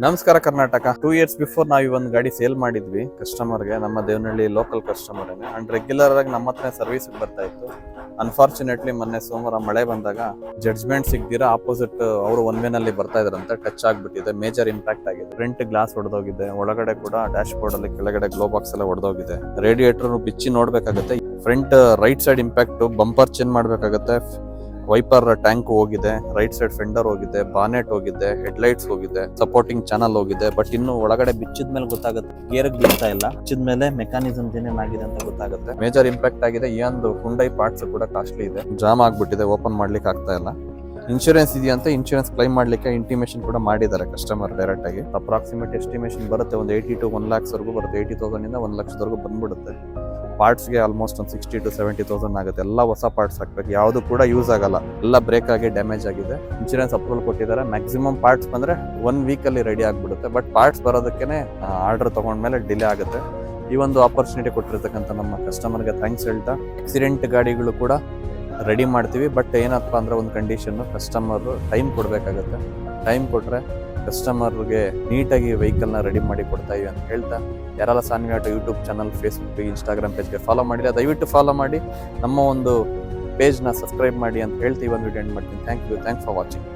ನಮಸ್ಕಾರ Karnataka. 2 years before ನಾವು ಈ ಒಂದು ಗಾಡಿ ಸೇಲ್ ಮಾಡಿದ್ವಿ ಕಸ್ಟಮರ್ಗೆ, ನಮ್ಮ ದೇವನಹಳ್ಳಿ ಲೋಕಲ್ ಕಸ್ಟಮರ್ಗೆ. ಅಂಡ್ ರೆಗ್ಯುಲರ್ ಆಗಿ ನಮ್ಮ ಹತ್ರ ಸರ್ವಿಸ್ ಬರ್ತಾ ಇತ್ತು. ಅನ್ಫಾರ್ಚುನೇಟ್ಲಿ ಮೊನ್ನೆ ಸೋಮವಾರ ಮಳೆ ಬಂದಾಗ ಜಡ್ಜ್ಮೆಂಟ್ ಸಿಗ್ದಿರಾ ಆಪೋಸಿಟ್ ಅವರು ಒನ್ ವೇ ನಲ್ಲಿ ಬರ್ತಾ ಇದ್ರಂತೆ, ಟಚ್ ಆಗ್ಬಿಟ್ಟಿದೆ, ಮೇಜರ್ ಇಂಪ್ಯಾಕ್ಟ್ ಆಗಿದೆ. ಫ್ರಂಟ್ ಗ್ಲಾಸ್ ಹೊಡೆದೋಗಿದೆ, ಒಳಗಡೆ ಕೂಡ ಡ್ಯಾಶ್ ಬೋರ್ಡ್ ಅಲ್ಲಿ ಕೆಳಗಡೆ ಗ್ಲೋ ಬಾಕ್ಸ್ ಎಲ್ಲ ಹೊಡೆದೋಗಿದೆ. ರೇಡಿಯೇಟರ್ ಬಿಚ್ಚಿ ನೋಡ್ಬೇಕಾಗತ್ತೆ. Front right side impact, bumper change ಮಾಡ್ಬೇಕಾಗತ್ತೆ. ವೈಪರ್ ಟ್ಯಾಂಕ್ ಹೋಗಿದೆ, ರೈಟ್ ಸೈಡ್ ಫೆಂಡರ್ ಹೋಗಿದೆ, ಬಾನೆಟ್ ಹೋಗಿದೆ, ಹೆಡ್ಲೈಟ್ಸ್ ಹೋಗಿದೆ, ಸಪೋರ್ಟಿಂಗ್ ಚಾನಲ್ ಹೋಗಿದೆ. ಬಟ್ ಇನ್ನು ಒಳಗಡೆ ಬಿಚ್ಚಿದ ಮೇಲೆ ಗೊತ್ತಾಗುತ್ತೆ, ಗೇರ್ ಬೀಳ್ತಾ ಇಲ್ಲ. ಬಿಚ್ಚಿದ ಮೇಲೆ ಮೆಕ್ಯಾನಿಸಮ್ ಏನೇನ್ ಆಗಿದೆ ಅಂತ ಗೊತ್ತಾಗುತ್ತೆ. ಮೇಜರ್ ಇಂಪ್ಯಾಕ್ಟ್ ಆಗಿದೆ. ಈ ಒಂದು ಹುಂಡೈ ಪಾರ್ಟ್ಸ್ ಕೂಡ ಕಾಸ್ಟ್ಲಿ ಇದೆ, ಜಾಮ್ ಆಗ್ಬಿಟ್ಟಿದೆ, ಓಪನ್ ಮಾಡ್ಲಿಕ್ಕೆ ಆಗ್ತಾ ಇಲ್ಲ. ಇನ್ಶೂರೆನ್ಸ್ ಇದೆಯಂತೆ, ಇನ್ಶೂರೆನ್ಸ್ ಕ್ಲೈಮ್ ಮಾಡ್ಲಿಕ್ಕೆ ಇಂಟಿಮೇಷನ್ ಕೂಡ ಮಾಡಿದ್ದಾರೆ ಕಸ್ಟಮರ್ ಡೈರೆಕ್ಟ್ ಆಗಿ. ಅಪ್ರಾಕ್ಸಿಮೇಟ್ ಎಸ್ಟಿಮೇಷನ್ ಬರುತ್ತೆ, ಒಂದು 80 to 1 lakhs ವರೆಗೂ ಬರುತ್ತೆ. 80,000 ಇಂದ 1 ಲಕ್ಷದವರೆಗೂ ಬಂದ್ಬಿಡುತ್ತೆ. ಪಾರ್ಟ್ಸ್ಗೆ ಆಲ್ಮೋಸ್ಟ್ ಒಂದು 60 to 70,000 ಆಗುತ್ತೆ. ಎಲ್ಲ ಹೊಸ ಪಾರ್ಟ್ಸ್ ಹಾಕ್ಬೇಕು, ಯಾವುದು ಕೂಡ ಯೂಸ್ ಆಗಲ್ಲ, ಎಲ್ಲ ಬ್ರೇಕ್ ಆಗಿ ಡ್ಯಾಮೇಜ್ ಆಗಿದೆ. ಇನ್ಶೂರೆನ್ಸ್ ಅಪ್ರೂವಲ್ ಕೊಟ್ಟಿದ್ದಾರೆ. ಮ್ಯಾಕ್ಸಿಮಮ್ ಪಾರ್ಟ್ಸ್ ಬಂದ್ರೆ 1 week ಅಲ್ಲಿ ರೆಡಿ ಆಗ್ಬಿಡುತ್ತೆ. ಬಟ್ ಪಾರ್ಟ್ಸ್ ಬರೋದಕ್ಕೆ ಆರ್ಡರ್ ತಗೊಂಡ್ಮೇಲೆ ಡಿಲೇ ಆಗುತ್ತೆ. ಈ ಒಂದು ಆಪರ್ಚುನಿಟಿ ಕೊಟ್ಟಿರ್ತಕ್ಕಂಥ ನಮ್ಮ ಕಸ್ಟಮರ್ಗೆ ಥ್ಯಾಂಕ್ಸ್ ಹೇಳ್ತಾ, ಆಕ್ಸಿಡೆಂಟ್ ಗಾಡಿಗಳು ಕೂಡ ರೆಡಿ ಮಾಡ್ತೀವಿ. ಬಟ್ ಏನಪ್ಪಾ ಅಂದ್ರೆ ಒಂದು ಕಂಡೀಷನ್, ಕಸ್ಟಮರ್ ಟೈಮ್ ಕೊಡ್ಬೇಕಾಗತ್ತೆ. ಟೈಮ್ ಕೊಟ್ರೆ ಕಸ್ಟಮರ್ಗೆ ನೀಟಾಗಿ ವೆಹಿಕಲ್ನ ರೆಡಿ ಮಾಡಿ ಕೊಡ್ತಾ ಇವಿ ಅಂತ ಹೇಳ್ತಾ, ಯಾರೆಲ್ಲ Saanvi Auto YouTube channel, Facebook, Instagram ಪೇಜ್ಗೆ ಫಾಲೋ ಮಾಡಿಲ್ಲ, ದಯವಿಟ್ಟು ಫಾಲೋ ಮಾಡಿ, ನಮ್ಮ ಒಂದು ಪೇಜ್ನ ಸಬ್ಸ್ಕ್ರೈಬ್ ಮಾಡಿ ಅಂತ ಹೇಳ್ತೀವಿ. ಒಂದು ವಿಡಿಯೋ ಎಂಡ್ ಮಾಡ್ತೀನಿ. Thank you for watching.